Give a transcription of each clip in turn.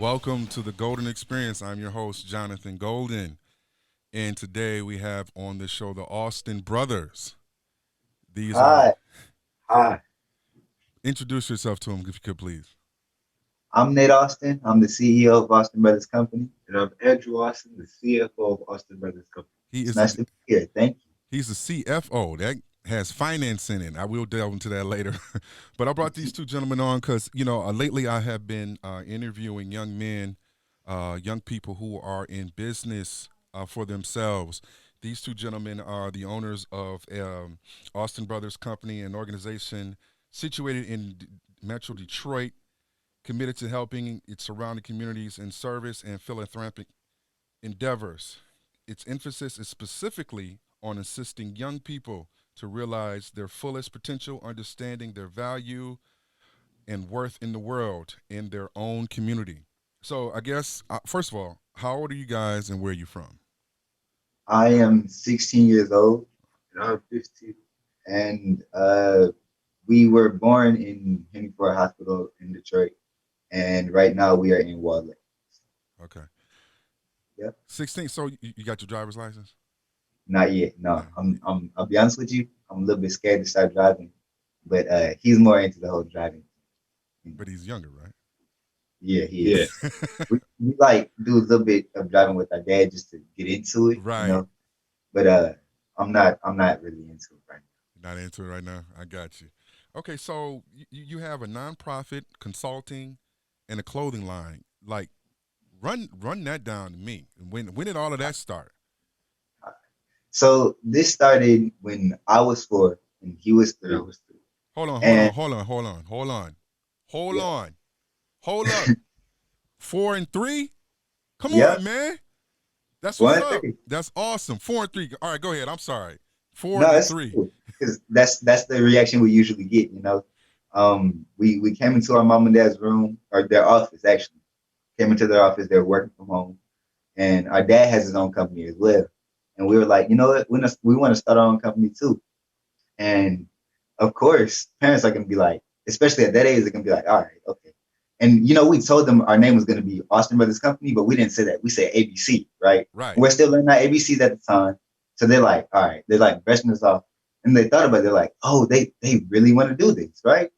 Welcome to the Golden Experience. I'm your host, Jonathan Golden. And today we have on the show the Austin Brothers. These are, Hi, hi. introduce yourself to them if you could please. I'm Nate Austin. I'm the CEO of Austin Brothers Company. And I'm Andrew Austin, the CFO of Austin Brothers Company. He It's is nice the to be here. Thank you. he's the CFO. That has finance in it. I will delve into that later. But I brought these two gentlemen on because, lately I have been interviewing young men, young people who are in business for themselves. These two gentlemen are the owners of Austin Brothers Company, an organization situated in Metro Detroit, committed to helping its surrounding communities in service and philanthropic endeavors. Its emphasis is specifically on assisting young people to realize their fullest potential, understanding their value and worth in the world in their own community. So, I guess, first of all, how old are you guys and where are you from? I am 16 years old, And I'm 15. and we were born in Henry Ford Hospital in Detroit, and right now we are in Wall Lake. Okay. Yep. 16. So, you got your driver's license? Not yet. No, No. I'll be honest with you. I'm a little bit scared to start driving, but he's more into the whole driving. But he's younger, right? Yeah, he is. Yes. We like do a little bit of driving with our dad just to get into it, Right. But I'm not really into it right Not into it right now. I got you. Okay, so you have a nonprofit consulting and a clothing line. Like, run that down to me. When did all of that start? now. So this started when I was 4 and he was And I 3. was 3. Hold on, hold And on, hold on, hold on, hold on, hold yeah, on, hold up. 4 and 3. Come yep, on, man. That's what's one up. three. That's awesome. 4 and 3. All right, go ahead. I'm sorry. Four No, and it's three. cool because that's the reaction we usually get. We came into our mom and dad's room or their office actually. Came into their office. They're working from home, and our dad has his own company as well. And we were like, you know what? We want to start our own company too. And of course, parents are gonna be like, especially at that age, they're gonna be like, all right, okay. And we told them our name was gonna be Austin Brothers Company, but we didn't say that. We said ABC, right? Right. And we're still learning our ABCs at the time. So they're like, all right, they're like brushing us off. And they thought about it, they're like, oh, they really want to do this, right?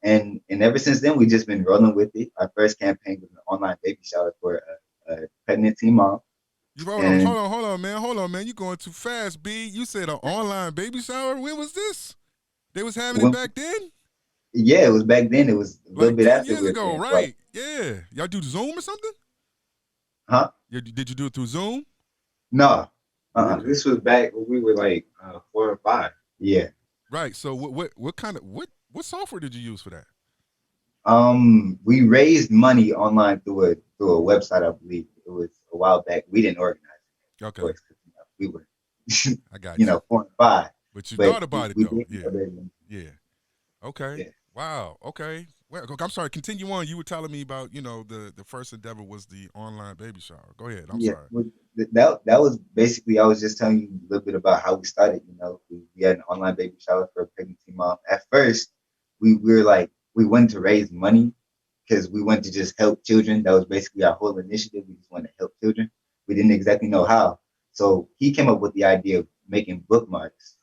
And ever since then we've just been rolling with it. Our first campaign was an online baby shower for a pregnant teen mom. You hold on, And hold on, hold on, man. Hold on, man. You going too fast, B. You said an online baby shower. When was this? They was having it when back then? yeah, it was back then, it was a little Like bit 10 after years we were ago, saying, like, right? Yeah. Y'all do Zoom or something? huh? Did you do it through Zoom? No. Okay. This was back when we were like 4 and 5. Yeah. Right. So what kind of what software did you use for that? We raised money online through a website, I believe. It was a while back. We didn't organize it, of Okay. course, 'cause, we were, I got you. 4 and 5. But you But thought we, about it we though. did Yeah. raise money. Yeah. Okay. Yeah. Wow. Okay. Well, I'm sorry. Continue on. You were telling me about the first endeavor was the online baby shower. Go ahead. I'm Yeah. sorry. Well, that was basically, I was just telling you a little bit about how we started. We had an online baby shower for a pregnancy mom. At first, we were like, we wanted to raise money because we wanted to just help children. That was basically our whole initiative. We just wanted to help children. We didn't exactly know how. So he came up with the idea of making bookmarks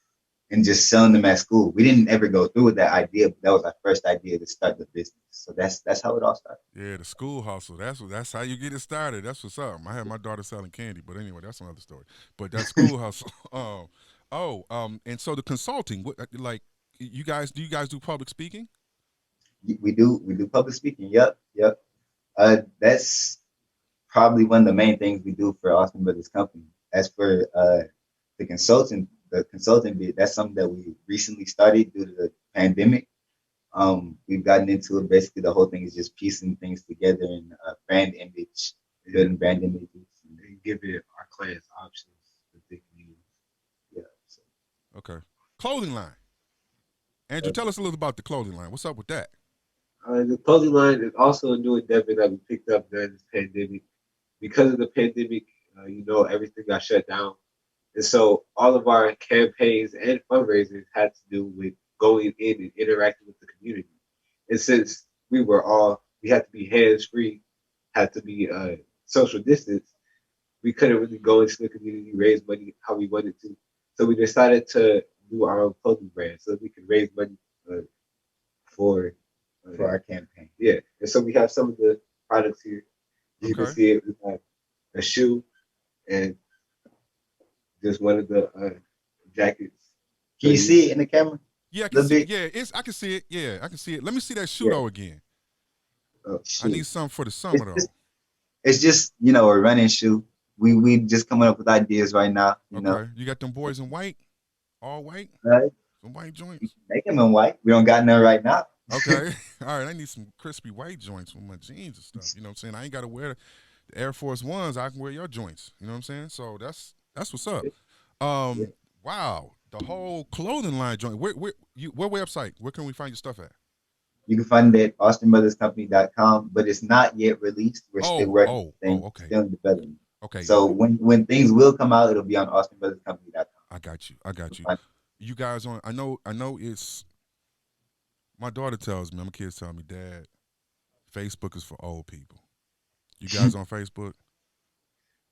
and just selling them at school. We didn't ever go through with that idea, but that was our first idea to start the business. So that's how it all started. Yeah, the school hustle. That's how you get it started. That's what's up. I had my daughter selling candy, but anyway, that's another story. But that school hustle. And so the consulting. What like you guys do public speaking? We do public speaking. Yep, yep. That's probably one of the main things we do for Austin Brothers Company. As for the consulting bit, that's something that we recently started due to the pandemic. We've gotten into it. Basically, the whole thing is just piecing things together in brand image, Yeah. building brand images. And give it our clients options that they can use. Yeah. So, Okay. Clothing line. Andrew, uh, tell us a little about the clothing line. What's up with that? The clothing line is also a new endeavor that we picked up during this pandemic. Because of the pandemic, everything got shut down. And so all of our campaigns and fundraisers had to do with going in and interacting with the community. And since we had to be hands free had to be social distance, we couldn't really go into the community, raise money how we wanted to. So we decided to do our own clothing brand so we could raise money uh, for for our campaign. yeah. And so we have some of the products here. You can Okay. see it. We have a shoe and just one of the jackets. Can So you you, see it in the camera Yeah, I a can little see. bit? Yeah, I can see it. Yeah, I can see it. Let me see that shoe Yeah. though again. Oh I need shoot. something for the It's summer just though. it's just you know a running shoe. We just coming up with ideas right now. You know, Okay, you got them boys in white, all white, right? some white We joints. can make them in white. We don't got none right now. Okay, all right. I need some crispy white joints with my jeans and stuff. You know what I'm saying? I ain't got to wear the Air Force Ones. I can wear your joints. You know what I'm saying? So that's what's up. Yeah. Wow, the whole clothing line joint. Where website? Where can we find your stuff at? You can find it at austinbrotherscompany.com, but it's not yet released. We're still working on things, Okay, still in development. okay. So when things will come out, it'll be on austinbrotherscompany.com. I got you. I got you. Find- You guys on? I know. It's my daughter tells me. My kids tell me, Dad, Facebook is for old people. You guys on Facebook?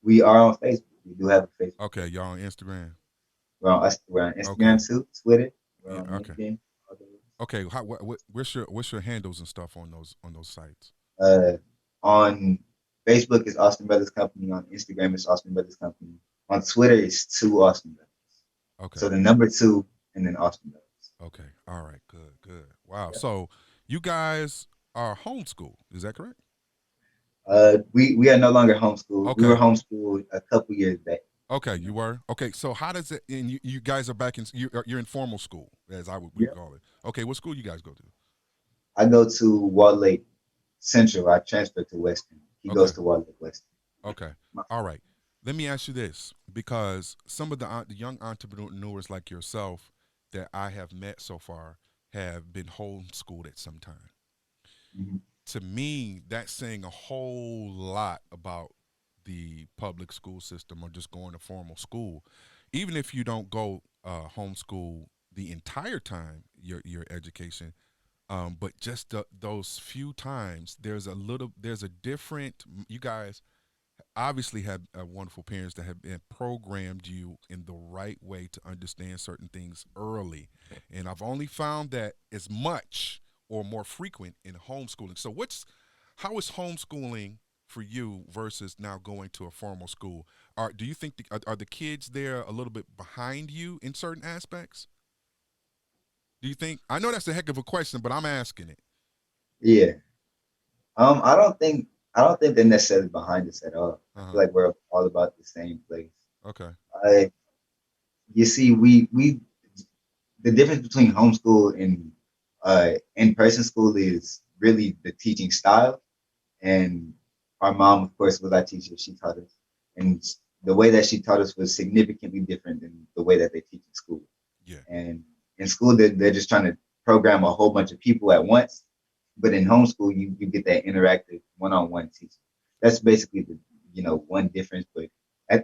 We are on Facebook. We do have a Facebook Okay, page. y'all on Instagram. We're on Okay, Instagram too, Twitter. We're yeah. on Okay, LinkedIn. All those. okay. What's your handles and stuff on those sites? Uh, on Facebook is Austin Brothers Company. On Instagram is Austin Brothers Company. On Twitter it's two Austin Brothers. Okay, So the number two and then Austin Brothers. okay. All right. Good. Good. Wow. Yeah. So you guys are homeschooled. Is that correct? We are no longer homeschooled. We were Okay. homeschooled a couple years back. Okay. You know. You were. Okay. So how does it? And you guys are back in. You're in formal school, as we Yeah. would call it. Okay. What school you guys go to? I go to Wall Lake Central. I transferred to Western. He goes Okay. to Wall Lake Western. Okay. My- All right. Let me ask you this, because some of the young entrepreneurs like yourself that I have met so far have been homeschooled at some time. mhm. To me, that's saying a whole lot about the public school system or just going to formal school. Even if you don't go homeschool the entire time your education, but just those few times, there's a different. You guys obviously have wonderful parents that have been programmed you in the right way to understand certain things early, and I've only found that as much or more frequent in homeschooling. So how is homeschooling for you versus now going to a formal school? Do you think are the kids there a little bit behind you in certain aspects? Do you think? I know that's a heck of a question, but I'm asking it. Yeah. I don't think they're necessarily behind us at all. I feel Uh-huh. like we're all about the same place. Okay. I You see, we the difference between homeschool and in-person school is really the teaching style. And our mom, of course, was our teacher. She taught us, and the way that she taught us was significantly different than the way that they teach in school. Yeah. And in school, they're just trying to program a whole bunch of people at once. But in homeschool, you get that interactive one-on-one teaching. That's basically the one difference. But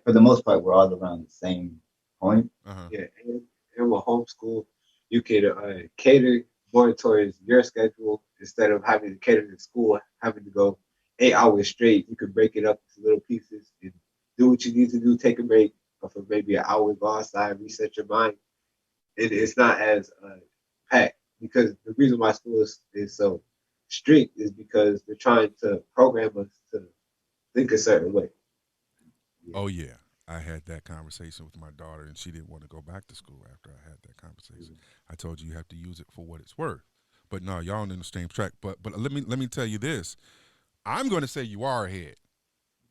for the most part, we're all around the same point. Uh-huh. yeah, and with homeschool, you can cater more towards your schedule instead of having to cater to school, having to go 8 hours straight. You can break it up into little pieces and do what you need to do. Take a break for maybe an hour, go outside, reset your mind. It's not as packed because the reason why school is so strict is because they're trying to program us to think a certain way. Yeah. Oh yeah, I had that conversation with my daughter, and she didn't want to go back to school after I had that conversation. I told you have to use it for what it's worth. But no, y'all on the same track. But let me tell you this. I'm going to say you are ahead.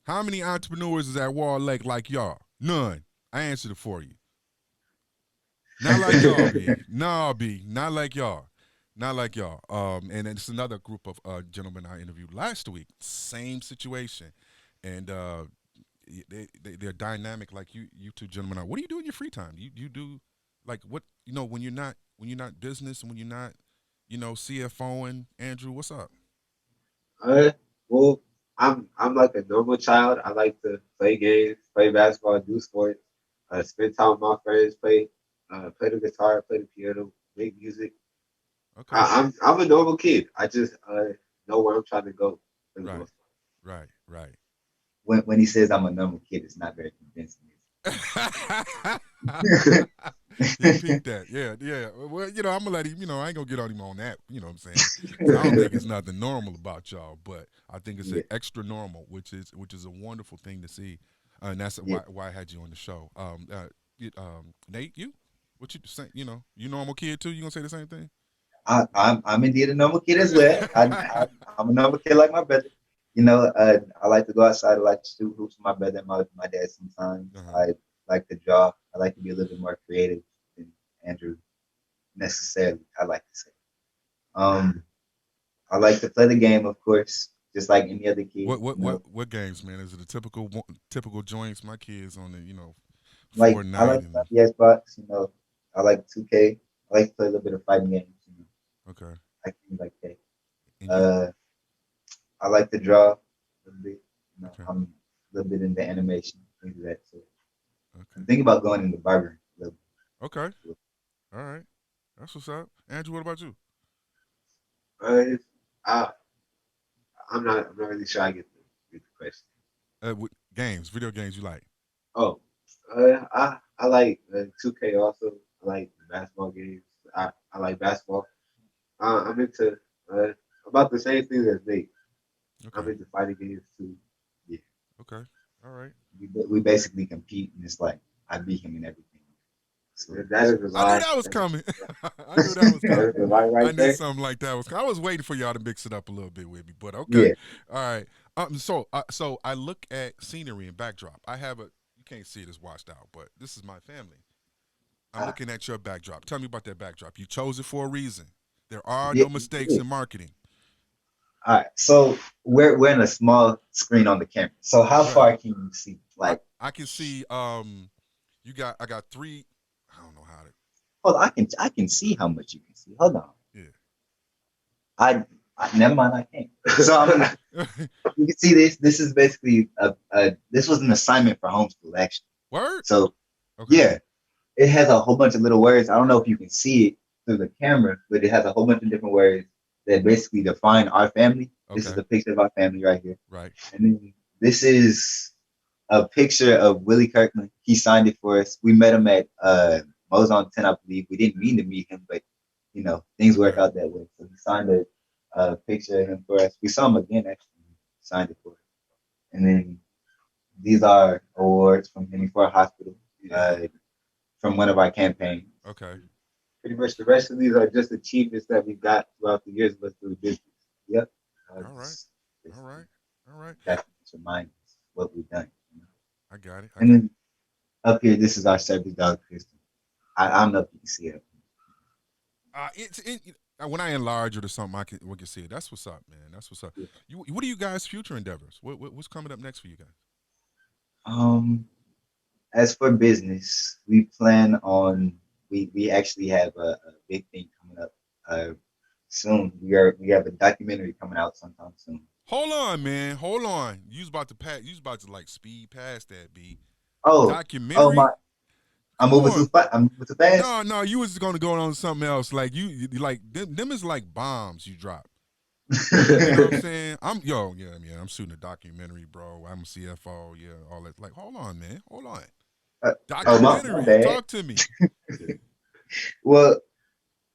How many entrepreneurs is at Wall Lake like y'all? None. I answered it for you. Not like y'all, B. No, B. Not like y'all. Not like y'all. And it's another group of gentlemen I interviewed last week. Same situation, and they're dynamic like you two gentlemen are. What do you do in your free time? You do like what when you're not business and when you're not CFOing. Andrew, what's up? Uh, well, I'm like a normal child. I like to play games, play basketball, do sports, spend time with my friends, play the guitar, play the piano, make music. Okay, I'm a normal kid. I just know where I'm trying to go for the right, most part. Right, right. When he says I'm a normal kid, it's not very convincing. He peeped that. Yeah, yeah. Well, I'm gonna let him. I ain't gonna get on him on that. You know what I'm saying? Because I don't think it's nothing normal about y'all, but I think it's Yeah, an extra normal, which is a wonderful thing to see, and that's yeah. why I had you on the show. Nate, what you saying? You normal kid too. You gonna say the same thing? I'm indeed a normal kid as well. I'm a normal kid like my brother. I like to go outside. I like to shoot hoops with my brother and my dad sometimes. Uh-huh. I like to draw. I like to be a little bit more creative than Andrew necessarily. I like to say. Um, I like to play the game, of course, just like any other kid. What what what what games, man? Is it a typical joints? My kids on the Like I Fortnite like and Xbox. I like 2K. I like to play a little bit of fighting games. okay, I can like that. and you Uh, I like to draw a little bit. okay, I'm a little bit into animation, things of that sort. I'm okay, thinking about going into barber. A little okay. bit. All right, that's what's up. Andrew, what about you? Uh, I, I'm not really sure I get the question. Games, video games you like? Oh, I like 2K also. I like basketball games. I like basketball. I'm into uh, about the same things as Nate. I'm Okay, into fighting games too. Yeah, okay, all right. We basically compete, and it's like I beat him in everything. So, that so is a I knew lie. that was That is, coming. I knew that was that coming. is a lie I right knew there. something like that was. I was waiting for y'all to mix it up a little bit with me, but okay, yeah, all right. So I look at scenery and backdrop. I have a. You can't see it as washed out, but this is my family. I'm uh, looking at your backdrop. Tell me about that backdrop. You chose it for a reason. There are yeah, no mistakes yeah. in marketing. All right. So we're in a small screen on the camera. So how Right. far can you see? I Like, I can see. I got three. I don't know how to. hold on, I can see how much you can see. Hold on. Yeah. I never mind. I can't. So I'm gonna. You can see this. This is basically this was an assignment for homeschool actually. Word. So Okay. yeah, it has a whole bunch of little words. I don't know if you can see it through the camera, but it has a whole bunch of different words that basically define our family. This is Okay. a picture of our family right here. Right. And then this is a picture of Willie Kirkland. He signed it for us. We met him at Mo's on 10, I believe. We didn't mean to meet him, but things work Okay. out that way. So he signed a picture of him for us. We saw him again actually. He signed it for us. And then these are awards from Henry Ford Hospital, Yeah. uh, from one of our campaigns. Okay. Pretty much the rest of these are just achievements that we got throughout the years of us doing business. Yep. All right. All Just right. All right. that remind us what we've done. I got it. I And got it. then up here, this is our service dog Crystal. I don't know if you can see it. It's when I enlarge it or something, we can see it. That's what's up, man. That's what's up. Yeah. What are you guys' future endeavors? What's coming up next for you guys? Um, as for business, we plan on we actually have a big thing coming up soon. We have a documentary coming out sometime soon. Hold on, man. Hold on. You was about to like speed past that, B. Oh, oh my! Documentary? Come on. I'm moving too fast. No, no, you was gonna go on something else. Like you like them is like bombs you drop. You know what I'm saying? Yeah, I'm shooting a documentary, bro. I'm a CFO, yeah, all that. Like, hold on, man. Hold on. Uh, oh my Documentary. bad. Talk to me. Well,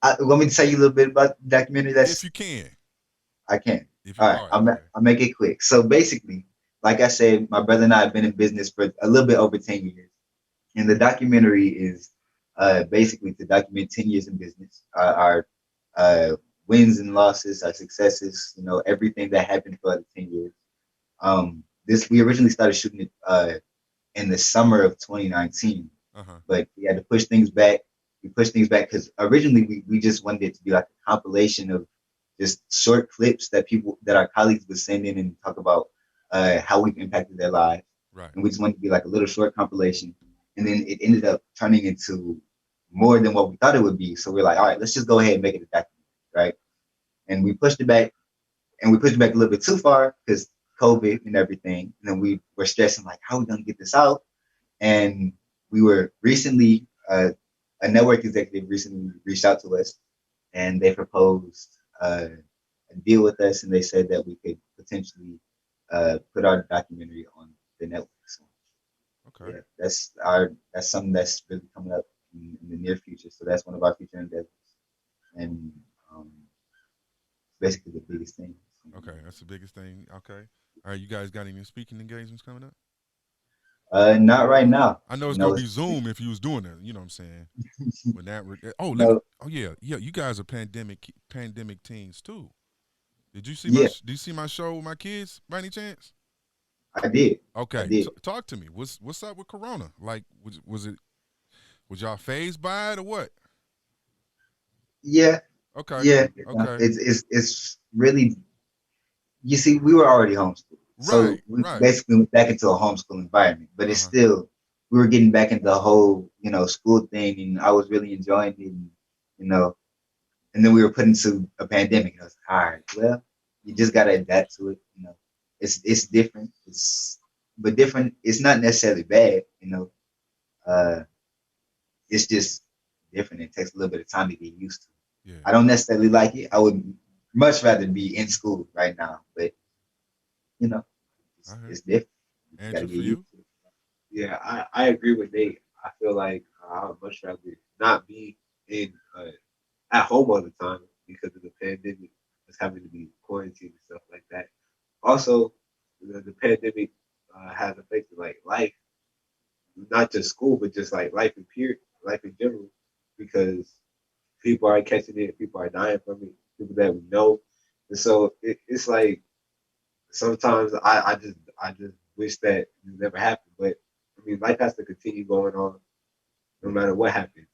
want me to tell you a little bit about the documentary? If That's you can. I can. If All you right, all right, okay. I'll make it quick. So basically, like I said, my brother and I have been in business for a little bit over 10 years, and the documentary is basically to document 10 years in business, our wins and losses, our successes, everything that happened throughout the 10 years. This we originally started shooting it in the summer of 2019, Uh-huh. but we had to push things back. We pushed things back because originally we just wanted it to be like a compilation of just short clips that our colleagues would send in and talk about how we've impacted their lives, Right. and we just wanted to be like a little short compilation. And then it ended up turning into more than what we thought it would be. So we're like, all right, let's just go ahead and make it a documentary, right? And we pushed it back, and we pushed it back a little bit too far because COVID and everything. And then we were stressing like, how are we gonna get this out? And we were recently a network executive recently reached out to us, and they proposed a deal with us, and they said that we could potentially put our documentary on the network. So Okay. yeah, that's something that's really coming up in the near future. So that's one of our future endeavors, and um, basically the biggest thing. Okay. That's the biggest thing. Okay. All right. You guys got any speaking engagements coming up? Not right now. I know You it's gonna know, be Zoom if you was doing it. You know what I'm saying? When that. Oh, let me. no, Oh yeah, yeah. You guys are pandemic teens too. Did you see my yeah, Did you see my show with my kids by any chance? I did, I Okay, did. talk to me. What's up with Corona? Like, was y'all phased by it or what? Yeah, Okay, yeah. okay, It's really, you see, we were already homeschooled, so right, we right. basically went back into a homeschool environment. But Uh it's huh. still, we were getting back into the whole, school thing, and I was really enjoying it. And, you know, and then we were put into a pandemic, and I was like, all right, well, you just gotta adapt to it. It's different. But different. It's not necessarily bad. It's just different. It takes a little bit of time to get used to. Yeah, I don't necessarily like it. I would much rather be in school right now, but you know, I heard. it's different. You just got Andrew, to for get used you. to it. Yeah, I agree with Nate. I feel like I would much rather not be in at home all the time because of the pandemic. Just having to be quarantined and stuff like that. Also, the pandemic has affected like life, not just school, but just like life in period, life in general, because people are catching it, people are dying from it, people that we know, and so it's like sometimes I just wish that it never happened, but I mean life has to continue going on no Yeah, matter what happens.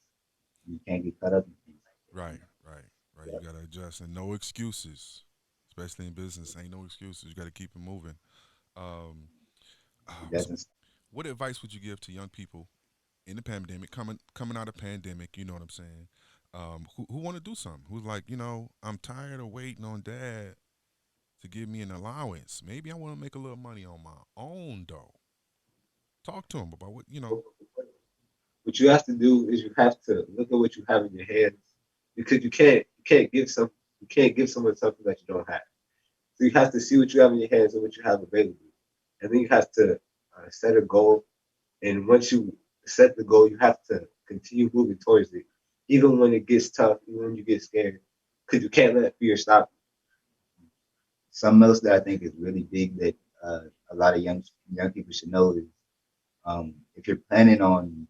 you can't get caught up in things Right, right, right. You like gotta adjust and no excuses, especially in business. Ain't no excuses. You gotta keep it moving. Um, that. It so doesn't. what advice would you give to young people in the pandemic, coming out of pandemic? You know what I'm saying? Who want to do something? Who's like, I'm tired of waiting on dad to give me an allowance. Maybe I want to make a little money on my own though. Talk to them about what. What you have to do is you have to look at what you have in your hands because you can't give someone something that you don't have. So you have to see what you have in your hands and what you have available, and then you have to set a goal. And once you set the goal, you have to continue moving towards it, even when it gets tough, even when you get scared, because you can't let fear stop Something else that I think is really big that a lot of young people should know is if you're planning on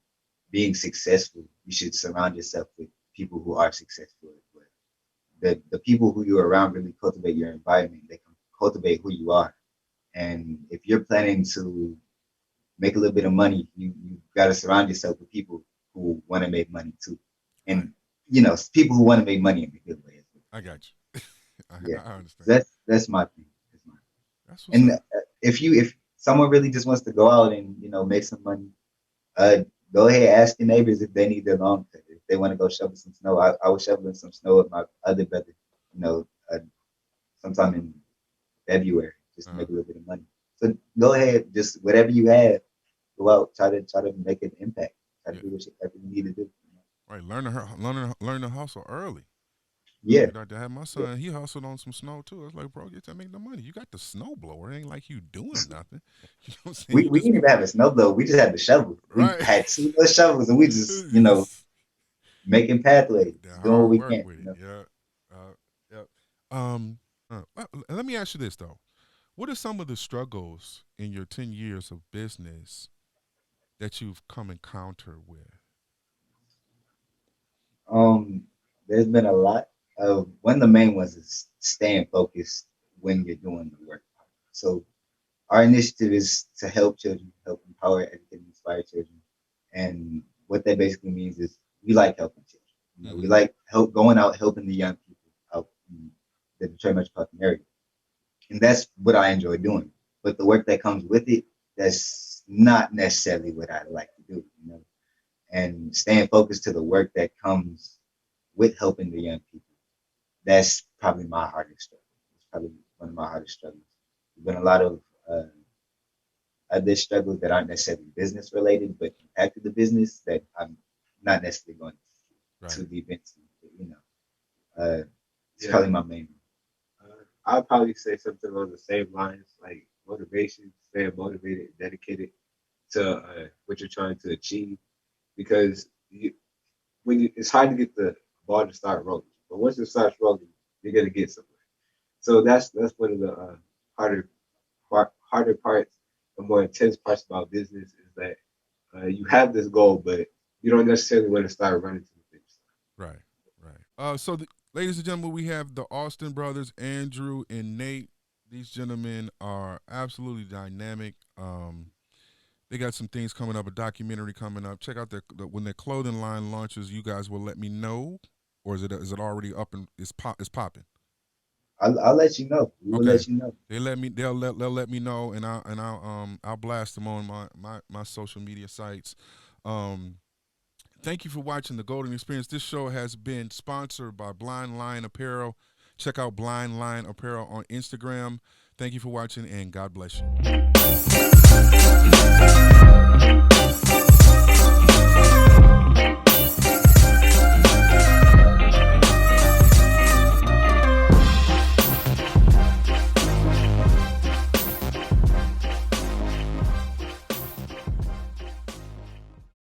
being successful, you should surround yourself with people who are successful as well. The people who you're around really cultivate your environment. They can cultivate who you are. And if you're planning to make a little bit of money, you got to surround yourself with people who want to make money too, Right. and people who want to make money in a good way as well. I got you. Yeah, I understand. that's my thing. That's my That's what's And up. if someone really just wants to go out and make some money, uh, go ahead, ask your neighbors if they need their lawn cut. If they want to go shovel some snow, I was shoveling some snow with my other brother, you know, uh, sometime in February, just to Uh, make a little bit of money. So go ahead, just whatever you have, go out, try to make an impact, try to yeah. do whatever you need to do. Right. Learn to hustle early. Yeah, Like to have my yeah. son, he hustled on some snow too. I was like, bro, get to make the money. You got the snow blower. It ain't like you doing nothing. You know what I'm saying? We You we just didn't even have a snowblower. We just had the shovel. We right. had two little shovels, and we just making pathways, The just doing what hard we work can. with it. Yeah. Yeah. Let me ask you this though. What are some of the struggles in your 10 years of business that you've come encounter with? There's been a lot. One of the main ones is staying focused when you're doing the work. So our initiative is to help children, help empower, educate, and inspire children. And what that basically means is we like helping children. We Mm-hmm. like help going out helping the young people out in the Detroit metropolitan area, and that's what I enjoy doing. But the work that comes with it, that's not necessarily what I like to do. And staying focused to the work that comes with helping the young people, that's probably my hardest struggle. It's probably one of my hardest struggles. There's been a lot of other struggles that aren't necessarily business related, but impacted the business that I'm not necessarily going Right. too deep into. But, it's it. Yeah, probably my main. I'll probably say something on the same lines. Like motivation, staying motivated and dedicated to what you're trying to achieve. Because it's hard to get the ball to start rolling, but once it starts rolling, you're gonna get somewhere. So that's one of the harder harder parts, the more intense parts about business is that you have this goal, but you don't necessarily want to start running to the finish Right, right. Ladies and gentlemen, we have the Austin brothers, Andrew and Nate. These gentlemen are absolutely dynamic. They got some things coming up, a documentary coming up. Check out when their clothing line launches. You guys will let me know, or is it already up and it's popping? I'll let you know. We will Okay. let you know. They'll let me know, and I'll blast them on my social media sites. Um, Thank you for watching the Golden Experience. This show has been sponsored by Blind Lion Apparel. Check out Blind Lion Apparel on Instagram. Thank you for watching, and God bless you.